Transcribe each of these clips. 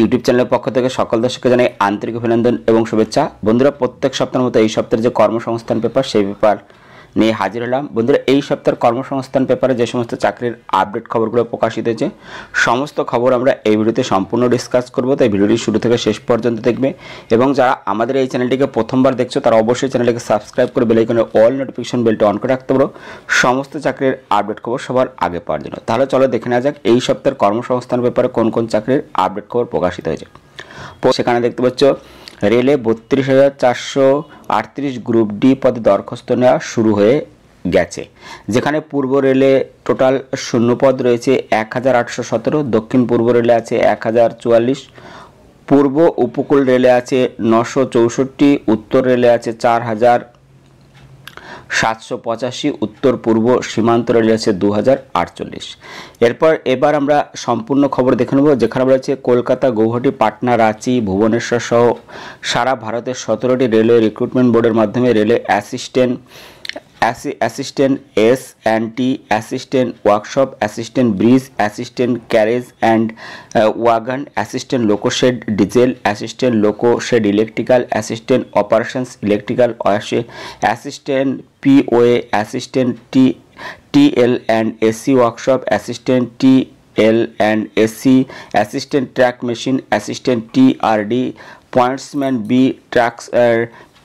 YouTube চ্যানেলের পক্ষ থেকে সকল দর্শককে জানাই আন্তরিক অভিনন্দন এবং শুভেচ্ছা। বন্ধুরা, প্রত্যেক সপ্তাহের মতো এই সপ্তাহের যে কর্মসংস্থান পেপার সেই পেপার নিয়ে হাজির হলাম। বন্ধুরা, এই সপ্তাহের কর্মসংস্থান পেপারে যে সমস্ত চাকরির আপডেট খবরগুলো প্রকাশিত হয়েছে সমস্ত খবর আমরা এই ভিডিওতে সম্পূর্ণ ডিসকাস করব। তাই ভিডিওটি শুরু থেকে শেষ পর্যন্ত দেখবে এবং যারা আমাদের এই চ্যানেলটিকে প্রথমবার দেখছো তারা অবশ্যই চ্যানেলটিকে সাবস্ক্রাইব করে বেল আইকনে অল নোটিফিকেশন বেলটা অন করে রাখতে পারো সমস্ত চাকরির আপডেট খবর সবার আগে পাওয়ার জন্য। তাহলে চলো দেখে নেওয়া যাক এই সপ্তাহের কর্মসংস্থান পেপারে কোন কোন চাকরির আপডেট খবর প্রকাশিত হয়েছে। সেখানে দেখতে পাচ্ছ রেলে 32,438 গ্রুপ ডি পদে দরখাস্ত নেওয়া শুরু হয়ে গেছে, যেখানে পূর্ব রেলে টোটাল শূন্য পদ রয়েছে 1,817, দক্ষিণ পূর্ব রেলে আছে 1,044, পূর্ব উপকূল রেলে আছে 964, উত্তর রেলে আছে 4,785, উত্তর পূর্ব সীমান্ত রেলে আছে 2,048। এবার আমরা সম্পূর্ণ খবর দেখে নেব, যেখানে রয়েছে কলকাতা, গৌহাটি, পাটনা, রাঁচি, ভুবনেশ্বর সহ সারা ভারতের 17টি রেলওয়ে রিক্রুটমেন্ট বোর্ডের মাধ্যমে রেলে assistant S&T, assistant workshop, assistant bridge, assistant carriage and wagon, assistant loco shed diesel, assistant loco shed electrical, assistant operations electrical, assistant POA, assistant TL and AC workshop, assistant TL and AC, assistant track machine, assistant TRD, pointsman B,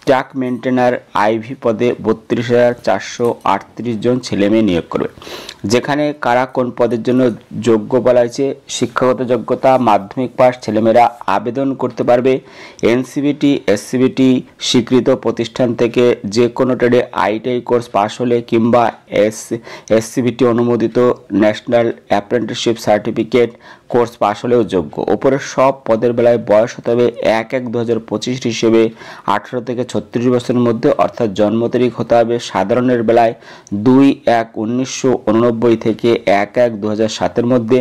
truck maintainer IV পদে 32,438 জন ছেলেমেয়ে নিয়োগ করবে। যেখানে কারা কোন পদের জন্য যোগ্য বলা হয়েছে, শিক্ষাগত যোগ্যতা মাধ্যমিক পাস ছেলেমেয়েরা আবেদন করতে পারবে। NCVT, SCVT স্বীকৃত প্রতিষ্ঠান থেকে যে কোনো ট্রেডে ITI কোর্স পাস হলে কিংবা SCVT অনুমোদিত national apprenticeship certificate course pass হলেও যোগ্য। ওপরের সব পদের বেলায় বয়স হতে হবে 1/1/2025 হিসেবে 18 থেকে 36 বছরের মধ্যে, অর্থাৎ জন্ম তারিখ হতে হবে সাধারণের বেলায় 2/1/1989 থেকে 1/1/2007 মধ্যে,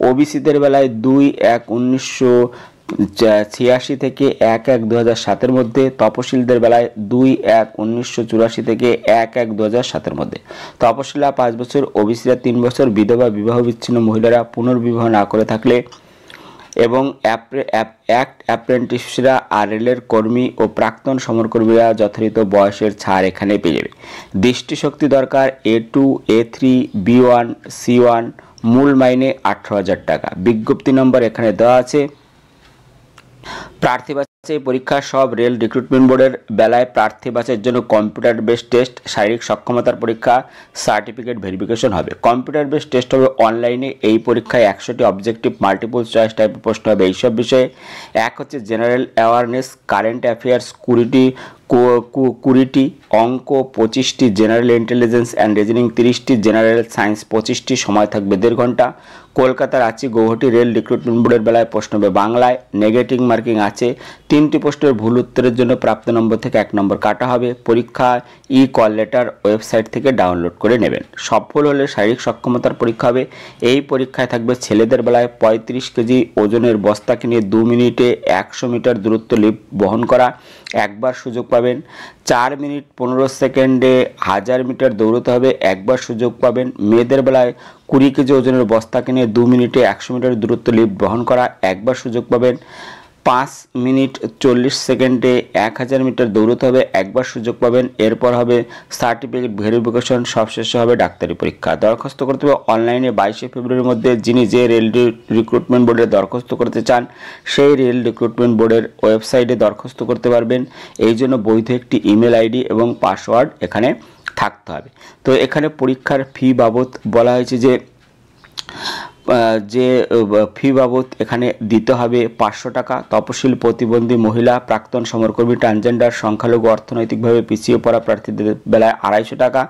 OBCদের বেলায় 2/1/1986 থেকে 1/1/2007 মধ্যে, তপশিলদের বেলায় 2/1/1984 থেকে 1/1/2007 মধ্যে। তপশিলা 5 বছর, OBCরা 3 বছর, বিধবা বিবাহ বিচ্ছিন্ন মহিলারা পুনর্বিবাহ না করে থাকলে এবং অ্যাপ্রেন্টিসরা আর রেলের কর্মী ও প্রাক্তন সমরকর্মীরা যথাযথ বয়সের ছাড় এখানে পেয়ে যাবে। দৃষ্টিশক্তি দরকার A2, A3, B1, C1, মূল মাইনে 18,000 টাকা। বিজ্ঞপ্তি নম্বর এখানে দেওয়া আছে। প্রার্থী বাছাই পরীক্ষা সব রেল রিক্রুটমেন্ট বোর্ডের বেলায় প্রার্থী বাছাইয়ের জন্য কম্পিউটার বেসড টেস্ট, শারীরিক সক্ষমতার পরীক্ষা, সার্টিফিকেট ভেরিফিকেশন হবে। কম্পিউটার বেসড টেস্ট হবে অনলাইনে। এই পরীক্ষায় 100টি অবজেক্টিভ মাল্টিপল চয়েস টাইপের প্রশ্ন হবে এইসব বিষয়ে। এক হচ্ছে জেনারেল অ্যাওয়ারনেস, কারেন্ট অ্যাফেয়ার্স 20টি, অঙ্ক 25টি, জেনারেল ইন্টেলিজেন্স অ্যান্ড রিজনিং 30টি, জেনারেল সায়েন্স 25টি, সময় থাকবে 1.5 ঘন্টা। কলকাতা, রাঁচি, গৌহাটি রেল রিক্রুটমেন্ট বোর্ডের বেলায় প্রশ্ন হবে বাংলায়। নেগেটিভ মার্কিং আছে। 3টি প্রশ্নের ভুল উত্তরের জন্য প্রাপ্ত নম্বর থেকে 1 নম্বর কাটা হবে। পরীক্ষা কল লেটার ওয়েবসাইট থেকে ডাউনলোড করে নেবেন। সফল হলে শারীরিক সক্ষমতার পরীক্ষা হবে। এই পরীক্ষায় থাকবে ছেলেদের বেলায় 35 কেজি ওজনের বস্তাকে নিয়ে 2 মিনিটে 100 মিটার দূরত্ব লিফট বহন করা, একবার সুযোগ পাবেন। 4 মিনিট 15 সেকেন্ডে 1000 মিটার দৌড়তে হবে, একবার সুযোগ পাবেন। মেয়েদের বেলায় 20 কেজি ওজনের বস্তাকে নিয়ে 2 মিনিটে 100 মিটার দূরত্ব লিফট বহন করা, একবার সুযোগ পাবেন। 5 মিনিট 40 সেকেন্ডে 1000 মিটার দৌড়তে হবে, একবার সুযোগ পাবেন। এরপর হবে সার্টিফিকেট ভেরিফিকেশন, সবশেষে হবে ডাক্তারি পরীক্ষা। দরখাস্ত করতে হবে অনলাইনে 22 ফেব্রুয়ারির মধ্যে। যিনি যে রেল রিক্রুটমেন্ট বোর্ডে দরখাস্ত করতে চান সেই রেল রিক্রুটমেন্ট বোর্ডের ওয়েবসাইটে দরখাস্ত করতে পারবেন। এই জন্য বৈধ একটি ইমেল আইডি এবং পাসওয়ার্ড এখানে থাকতে হবে। তো এখানে পরীক্ষার ফি বাবদ বলা হয়েছে যে ফি বাবদ এখানে দিতে হবে 500 টাকা। তপশিল, প্রতিবন্ধী মহিলা, প্রাক্তন সমরকর্মী, ট্রান্সজেন্ডার, সংখ্যালঘু, অর্থনৈতিকভাবে পিছিয়ে পড়া প্রার্থীদের বেলায় 250 টাকা।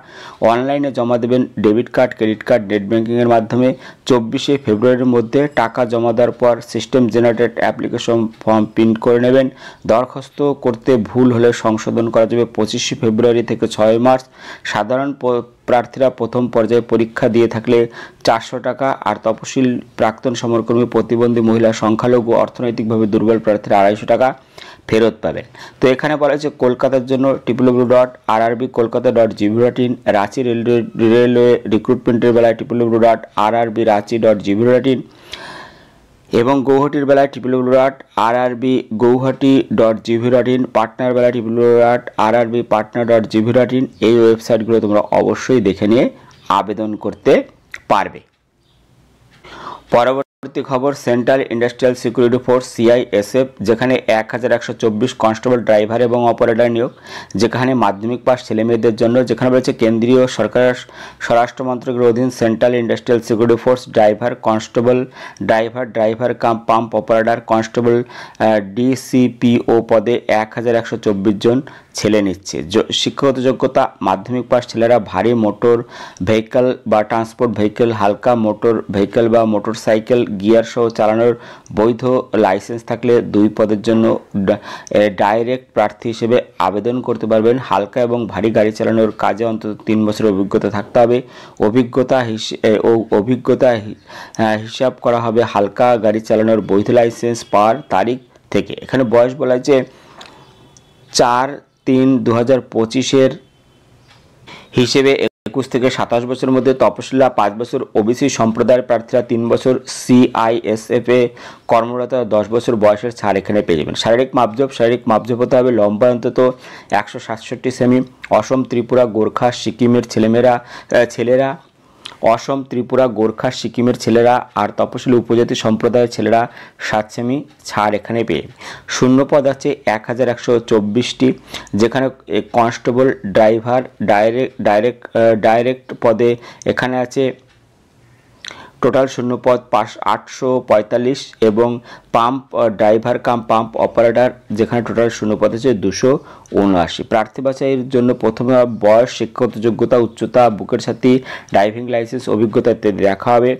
অনলাইনে জমা দেবেন debit card, credit card, net ব্যাঙ্কিংয়ের মাধ্যমে। 24 ফেব্রুয়ারির মধ্যে টাকা জমা দেওয়ার পর system generated application form print করে নেবেন। দরখাস্ত করতে ভুল হলে সংশোধন করা যাবে 25 ফেব্রুয়ারি থেকে 6 মার্চ। সাধারণ প্রার্থীরা প্রথম পর্যায়ে পরীক্ষা দিয়ে থাকলে 400 টাকা, আর তপশিল, প্রাক্তন সমরকর্মী, প্রতিবন্ধী মহিলা, সংখ্যালঘু, অর্থনৈতিকভাবে দুর্বল প্রার্থীরা 250 টাকা ফেরত পাবেন। তো এখানে বলা হয়েছে কলকাতার জন্য www.rrbkolkata.gv.in, রাঁচি রেলওয়ে রিক্রুটমেন্টের বেলায় www.rrbranchi.gv.in, এবং গৌহাটির বেলায় www.rrbguwahati.gv.in, পাটনার বেলায় www.rrbpatna.gv.in। এই ওয়েবসাইটগুলো তোমরা অবশ্যই দেখে নিয়ে আবেদন করতে পারবে। পরবর্তী খবর, central industrial security force CISF, যেখানে 1124 কনস্টেবল, ড্রাইভার এবং অপারেটর নিয়োগ, যেখানে মাধ্যমিক পাস ছেলেমেয়েদের জন্য, যেখানে বলেছে কেন্দ্রীয় সরকার স্বরাষ্ট্র মন্ত্রকের অধীন central industrial security force driver, constable, driver কাম পাম্প অপারেটর, কনস্টেবল, DCPO পদে 1124 জন ছেলে নিচ্ছে। শিক্ষাগত যোগ্যতা মাধ্যমিক পাস ছেলেরা ভারী মোটর ভেহিকল বা ট্রান্সপোর্ট ভেহিকল, হালকা মোটর ভেহিকল বা মোটর সাইকেল গিয়ার সহ চালানোর বৈধ লাইসেন্স থাকলে 2 পদের জন্য ডাইরেক্ট প্রার্থী হিসেবে আবেদন করতে পারবেন। হালকা এবং ভারী গাড়ি চালানোর কাজে অন্তত 3 বছরের অভিজ্ঞতা থাকতে হবে। অভিজ্ঞতা হিসাব করা হবে হালকা গাড়ি চালানোর বৈধ লাইসেন্স পাওয়ার তারিখ থেকে। এখানে বয়স বলা হয়েছে 4/3/2025 হিসেবে 21 থেকে 27 বছরের মধ্যে, তপশিলা 5 বছর, OBC সম্প্রদায়ের প্রার্থীরা 3 বছর, CISF এ কর্মরত 10 বছর বয়সের ছাড় এখানে পেয়ে যাবেন। শারীরিক মাপজোপ হতে হবে লম্বা অন্তত 167 সেমি। অসম, ত্রিপুরা, গোর্খা, সিকিমের ছেলেরা অসম, ত্রিপুরা, গোর্খা, সিকিমের ছেলেরা আর তপশিলি উপজাতি সম্প্রদায়ের ছেলেরা 7 সেমি ছাড় এখানে পেয়ে। শূন্য পদ আছে 1124টি, যেখানে কনস্টেবল, ড্রাইভার, ডাইরেক্ট পদে এখানে আছে টোটাল শূন্য পদ 845 এবং পাম্প ড্রাইভার কাম পাম্প অপারেটর, যেখানে টোটাল শূন্য পদ আছে 279। প্রার্থী বাছাইয়ের জন্য প্রথমে বয়স, শিক্ষাগত যোগ্যতা, উচ্চতা, বুকের সাথে ড্রাইভিং লাইসেন্স, অভিজ্ঞতা ইত্যাদি দেখা হবে।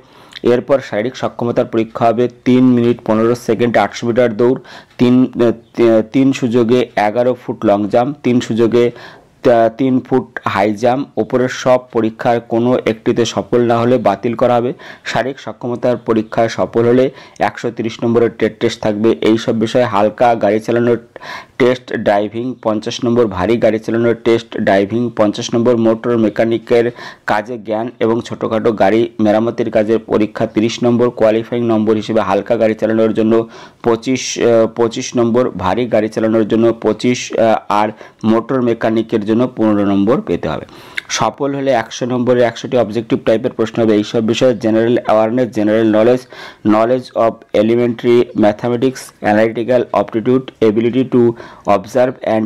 এরপর শারীরিক সক্ষমতার পরীক্ষা হবে। 3 মিনিট 15 সেকেন্ড 800 মিটার দৌড়, 3 সুযোগে 11 ফুট লং জাম্প, 3 সুযোগে 3 ফুট হাই জাম্প। ওপরের সব পরীক্ষার কোনো একটিতে সফল না হলে বাতিল করা হবে। শারীরিক সক্ষমতার পরীক্ষায় সফল হলে 130 নম্বরের টেস্ট থাকবে। এই সব বিষয়ে হালকা গাড়ি চালানোর টেস্ট ড্রাইভিং 50 নম্বর, ভারী গাড়ি চালানোর টেস্ট ড্রাইভিং 50 নম্বর, মোটর মেকানিকের কাজে জ্ঞান এবং ছোটোখাটো গাড়ি মেরামতির কাজের পরীক্ষা 30 নম্বর, কোয়ালিফাইং নম্বর হিসেবে হালকা গাড়ি চালানোর জন্য 25 নম্বর, ভারী গাড়ি চালানোর জন্য 25 আর মোটর মেকানিকের জন্য 15 নম্বর পেতে হবে। সফল হলে 100 নম্বরের 100টি অবজেক্টিভ টাইপের প্রশ্ন হবে। এইসব বিষয়ে general awareness, general knowledge of elementary mathematics, analytical aptitude, ability to observe and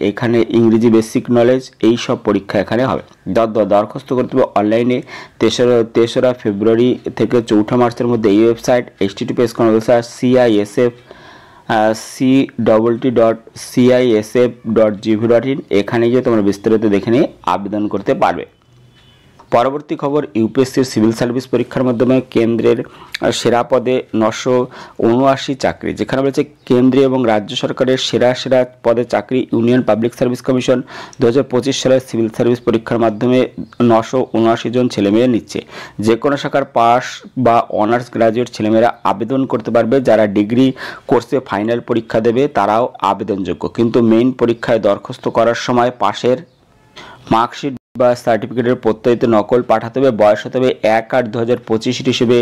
এখানে ইংরেজি বেসিক নলেজ, এই সব পরীক্ষা এখানে হবে। দরখাস্ত করতে হবে অনলাইনে 3রা ফেব্রুয়ারি থেকে 4 মার্চের মধ্যে। এই ওয়েবসাইট https://CISF.gv.in, এখানে গিয়ে তোমরা বিস্তারিত দেখে নিয়ে আবেদন করতে পারবে। পরবর্তী খবর, ইউপিএসসির সিভিল সার্ভিস পরীক্ষার মাধ্যমে কেন্দ্রের সেরা পদে 979 চাকরি, যেখানে বলেছে কেন্দ্রীয় এবং রাজ্য সরকারের সেরা পদে চাকরি। ইউনিয়ন পাবলিক সার্ভিস কমিশন 2025 সালের সিভিল সার্ভিস পরীক্ষার মাধ্যমে 979 জন ছেলেমেয়ে নিচ্ছে। যে কোনো শাখার পাস বা অনার্স গ্রাজুয়েট ছেলেমেয়েরা আবেদন করতে পারবে। যারা ডিগ্রি কোর্সে ফাইনাল পরীক্ষা দেবে তারাও আবেদনযোগ্য, কিন্তু মেইন পরীক্ষায় দরখাস্ত করার সময় পাশের মার্কশিট বা সার্টিফিকেটের প্রত্যয়িত নকল পাঠাতে হবে। বয়স হতে হবে 1/8/2025 হিসেবে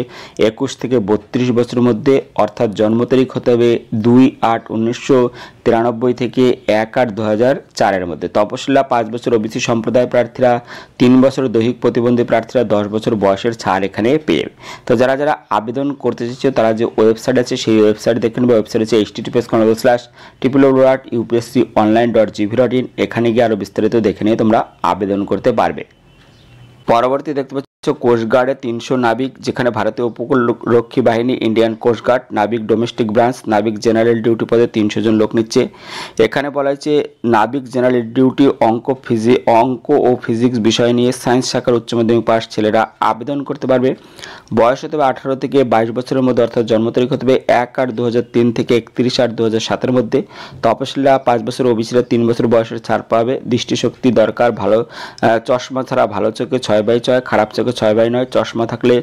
21 থেকে 32 বছরের মধ্যে, অর্থাৎ জন্ম তারিখ হতে হবে 2/8/1993 থেকে 1/8/2004 মধ্যে। তপশিলা 5 বছর, ওবিসি সম্প্রদায় প্রার্থীরা 3 বছর, দৈহিক প্রতিবন্ধী প্রার্থীরা 10 বছর বয়সের ছাড় এখানে পেয়ে। তো যারা আবেদন করতে চাইছে তারা যে ওয়েবসাইট আছে সেই ওয়েবসাইট দেখে নেবে। ওয়েবসাইট আছে https://www.upsconline.gv.in, এখানে গিয়ে আরও বিস্তারিত দেখে নিয়ে তোমরা আবেদন করতে পারবে। পরবর্তী দেখতে পাচ্ছ কোস্টগার্ডে 300 নাবিক, যেখানে ভারতীয় উপকূল রক্ষী বাহিনী, ইন্ডিয়ান কোস্টগার্ড, নাবিক ডোমেস্টিক ব্রাঞ্চ, নাবিক জেনারেল ডিউটি পদে 300 জন লোক নিচ্ছে। এখানে বলা হয়েছে নাবিক জেনারেল ডিউটি অঙ্ক ও ফিজিক্স বিষয় নিয়ে সায়েন্স শাখার উচ্চ মাধ্যমিক পাস ছেলেরা আবেদন করতে পারবে। বয়স হতে হবে 18 থেকে 22 বছরের মধ্যে, অর্থাৎ জন্ম তারিখ হতে হবে 1/8/2003 থেকে 31/8/2007 মধ্যে। তপশিলা 5 বছর, ওবিসিরা 3 বছর বয়সের ছাড় পাবে। দৃষ্টিশক্তি দরকার, ভালো চশমা ছাড়া ভালো চোখে 6/6, খারাপ চোখে 6/9, চশমা থাকলে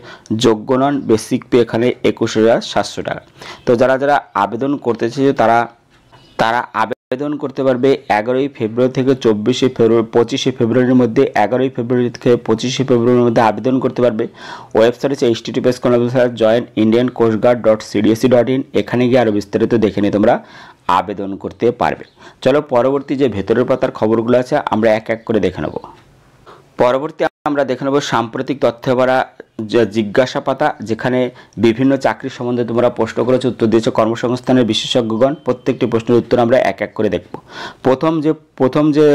যোগ্য নন। বেসিক পে এখানে 21,700 টাকা। তো যারা আবেদন করতে চাইছে তারা আবেদন করতে পারবে 11ই ফেব্রুয়ারি থেকে 25শে ফেব্রুয়ারির মধ্যে। 11ই ফেব্রুয়ারি থেকে 25শে ফেব্রুয়ারির মধ্যে আবেদন করতে পারবে। ওয়েবসাইট হচ্ছে https://joinindiancoastguard.cdsc.in। এখানে গিয়ে আরও বিস্তারিত দেখে নিয়ে তোমরা আবেদন করতে পারবে। চলো পরবর্তী যে ভেতরের পাতার খবরগুলো আছে আমরা এক এক করে দেখে নেব। পরবর্তী আমরা দেখে নেব সাম্প্রতিক তথ্য ভরা জিজ্ঞাসা পাতা, যেখানে বিভিন্ন চাকরি সম্বন্ধে তোমরা প্রশ্ন করেছো, উত্তর দিয়েছো কর্মসংস্থানের বিশেষজ্ঞগণ। প্রত্যেকটি প্রশ্নের উত্তর আমরা এক এক করে দেখব। প্রথম যে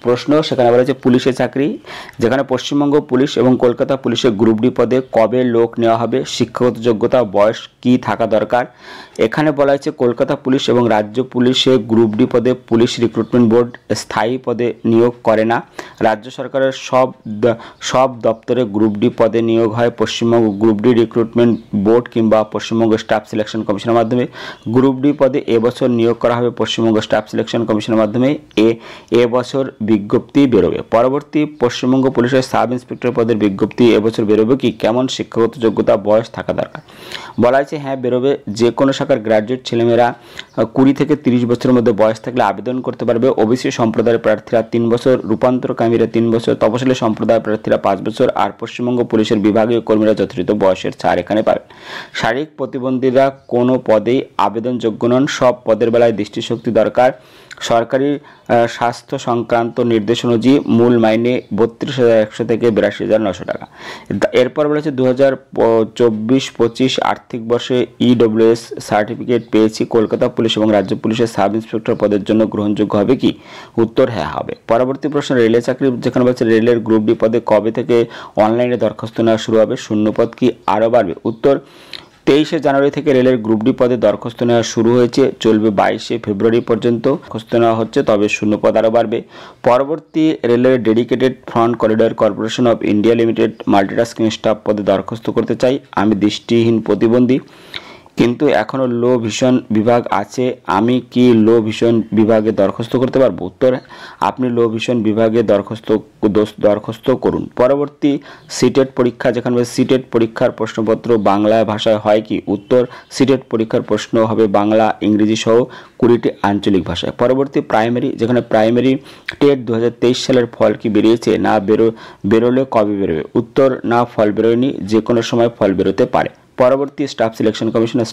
প্রশ্ন সেখানে বলা হচ্ছে পুলিশের চাকরি, যেখানে পশ্চিমবঙ্গ পুলিশ এবং কলকাতা পুলিশের গ্রুপ ডি পদে কবে লোক নেওয়া হবে, শিক্ষাগত যোগ্যতা বয়স কি থাকা দরকার। এখানে বলা হয়েছে কলকাতা পুলিশ এবং রাজ্য পুলিশে গ্রুপ ডি পদে পুলিশ রিক্রুটমেন্ট বোর্ড স্থায়ী পদে নিয়োগ করে না। রাজ্য সরকারের সব দপ্তরে গ্রুপ ডি পদে নিয়োগ হয় Paschimbanga group D recruitment board কিংবা পশ্চিমবঙ্গ স্টাফ সিলেকশন কমিশনের মাধ্যমে। গ্রুপ ডি পদে এবছর নিয়োগ করা হবে পশ্চিমবঙ্গ স্টাফ সিলেকশন কমিশনের মাধ্যমে। এবছর বিজ্ঞপ্তি বেরোবে। পরবর্তী পশ্চিমবঙ্গ পুলিশের সাব ইন্সপেক্টর পদের বিজ্ঞপ্তি এবছর বেরোবে কি, কেমন শিক্ষাগত যোগ্যতা বয়স থাকা দরকার। বলা হয়েছে হ্যাঁ বেরোবে। যে কোনো শাখার গ্র্যাজুয়েট ছেলেমেয়েরা 20 থেকে 30 বছরের মধ্যে বয়স থাকলে আবেদন করতে পারবে। ওবিসি সম্প্রদায়ের প্রার্থীরা 3 বছর, রূপান্তরকামীরা 3 বছর, তপশিলি সম্প্রদায়ের প্রার্থীরা 5 বছর, আর পশ্চিমবঙ্গ পুলিশের বিভাগীয় কর্মীরা যথাযথ বয়সের ছাড় এখানে পাবেন। শারীরিক প্রতিবন্ধীরা কোনো পদেই আবেদনযোগ্য নন। সব পদের বেলায় দৃষ্টিশক্তি দরকার। সরকারি স্বাস্থ্য সংক্রান্ত নির্দেশ অনুযায়ী মূল মাইনে 32,100 থেকে 82,900 টাকা। এরপর বলেছে 2024-25 আর্থিক বর্ষে EWS সার্টিফিকেট পেয়েছি কলকাতা পুলিশ এবং রাজ্য পুলিশের সাব ইন্সপেক্টর পদের জন্য গ্রহণযোগ্য হবে কি, উত্তর হ্যাঁ হবে। পরবর্তী প্রশ্ন রেলের চাকরি, যেখানে বলছে রেলের গ্রুপ ডি পদে কবে থেকে অনলাইনে দরখাস্ত নেওয়া শুরু হবে, শূন্যপদ কি আরও বাড়বে, উত্তর 23শে জানুয়ারি থেকে রেলের গ্রুপ ডি পদে দরখাস্ত নেওয়া শুরু হয়েছে, চলবে 22শে ফেব্রুয়ারি পর্যন্ত দরখাস্ত নেওয়া হচ্ছে, তবে শূন্যপদ আরও বাড়বে। পরবর্তী রেলের dedicated front corridor corporation of India limited multitasking staff পদে দরখাস্ত করতে চাই। আমি দৃষ্টিহীন প্রতিবন্ধী, কিন্তু এখনও লো ভিশন বিভাগ আছে, আমি কি লো ভিশন বিভাগে দরখাস্ত করতে পারবো, উত্তর আপনি লো ভিশন বিভাগে দরখাস্ত করুন। পরবর্তী সিটেট পরীক্ষা, যেখানে সিটেট পরীক্ষার প্রশ্নপত্র বাংলা ভাষায় হয় কি, উত্তর সিটেট পরীক্ষার প্রশ্ন হবে বাংলা ইংরেজি সহ 20টি আঞ্চলিক ভাষায়। পরবর্তী প্রাইমারি, যেখানে প্রাইমারি টেট 2023 সালের ফল কি বেরিয়েছে, না বেরোলে কবে বেরোবে, উত্তর না ফল বেরোয়নি, যে কোনো সময় ফল বেরোতে পারে। পরবর্তী স্টাফ সিলেকশন কমিশনের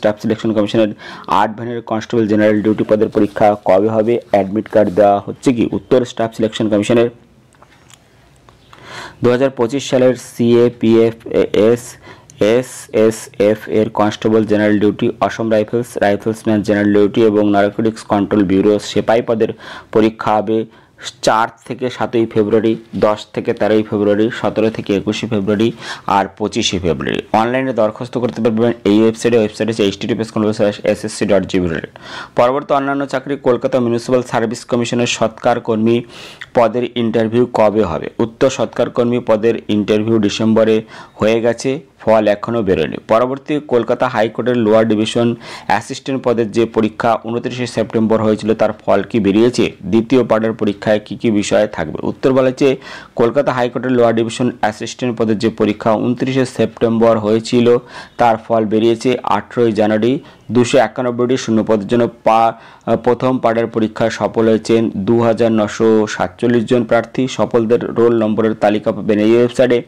8 ভ্যানের কনস্টেবল জেনারেল ডিউটি পদের পরীক্ষা কবে হবে, অ্যাডমিট কার্ড দেওয়া হচ্ছে কি, উত্তর স্টাফ সিলেকশন কমিশনের 2025 সালের CAPF এর কনস্টেবল জেনারেল ডিউটি, অসম রাইফেলসম্যান জেনারেল ডিউটি এবং নারকোটিক্স কন্ট্রোল ব্যুরো সেপাই পদের পরীক্ষা হবে 4 থেকে 7ই ফেব্রুয়ারি, 10 থেকে 13ই ফেব্রুয়ারি, 17 থেকে 21শে ফেব্রুয়ারি আর 25শে ফেব্রুয়ারি। অনলাইনে দরখাস্ত করতে পারবেন এই ওয়েবসাইটে হচ্ছে https://ssc.gov.in। পরবর্তী অন্যান্য চাকরি, কলকাতা মিউনিসিপ্যাল সার্ভিস কমিশনের সৎকার কর্মী পদের ইন্টারভিউ কবে হবে, উত্তর সৎকার কর্মী পদের ইন্টারভিউ ডিসেম্বরে হয়ে গেছে, ফল এখনও বেরোয়নি। পরবর্তী কলকাতা হাইকোর্টের লোয়ার ডিভিশন অ্যাসিস্ট্যান্ট পদের যে পরীক্ষা 29শে সেপ্টেম্বর হয়েছিল তার ফল কি বেরিয়েছে, দ্বিতীয় পার্টের পরীক্ষায় কি কি বিষয় থাকবে, উত্তর বলেছে কলকাতা হাইকোর্টের লোয়ার ডিভিশন অ্যাসিস্ট্যান্ট পদের যে পরীক্ষা 29শে সেপ্টেম্বর হয়েছিল তার ফল বেরিয়েছে 18ই জানুয়ারি। 291টি শূন্যপদের জন্য প্রথম পার্টের পরীক্ষায় সফল হয়েছেন 2947 জন প্রার্থী। সফলদের রোল নম্বরের তালিকা পাবেন এই ওয়েবসাইটে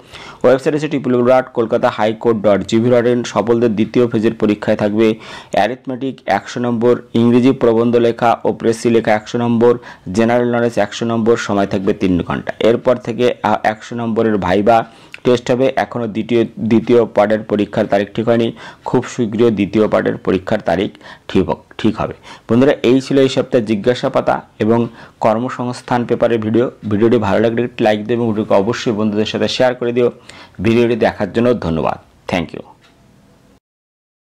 হচ্ছে www.kolkatahighcourt.gov.in। সফলদের দ্বিতীয় ফেজের পরীক্ষায় থাকবে অ্যারিথমেটিক 100 নম্বর, ইংরেজি প্রবন্ধ লেখা ও প্রেসি লেখা 100 নম্বর, জেনারেল নলেজ 100 নম্বর, সময় থাকবে 3 ঘন্টা। এরপর থেকে 100 নম্বরের ভাইবা টেস্ট হবে। এখনও দ্বিতীয় পার্টের পরীক্ষার তারিখ ঠিক হয়নি, খুব শীঘ্রই দ্বিতীয় পার্টের পরীক্ষার তারিখ ঠিক হবে। বন্ধুরা, এই ছিল এই সপ্তাহে জিজ্ঞাসা পাতা এবং কর্মসংস্থান পেপারের ভিডিওটি ভালো লাগলে লাইক দিও এবং ভিডিওকে অবশ্যই বন্ধুদের সাথে শেয়ার করে দিও। ভিডিওটি দেখার জন্য ধন্যবাদ। Thank you.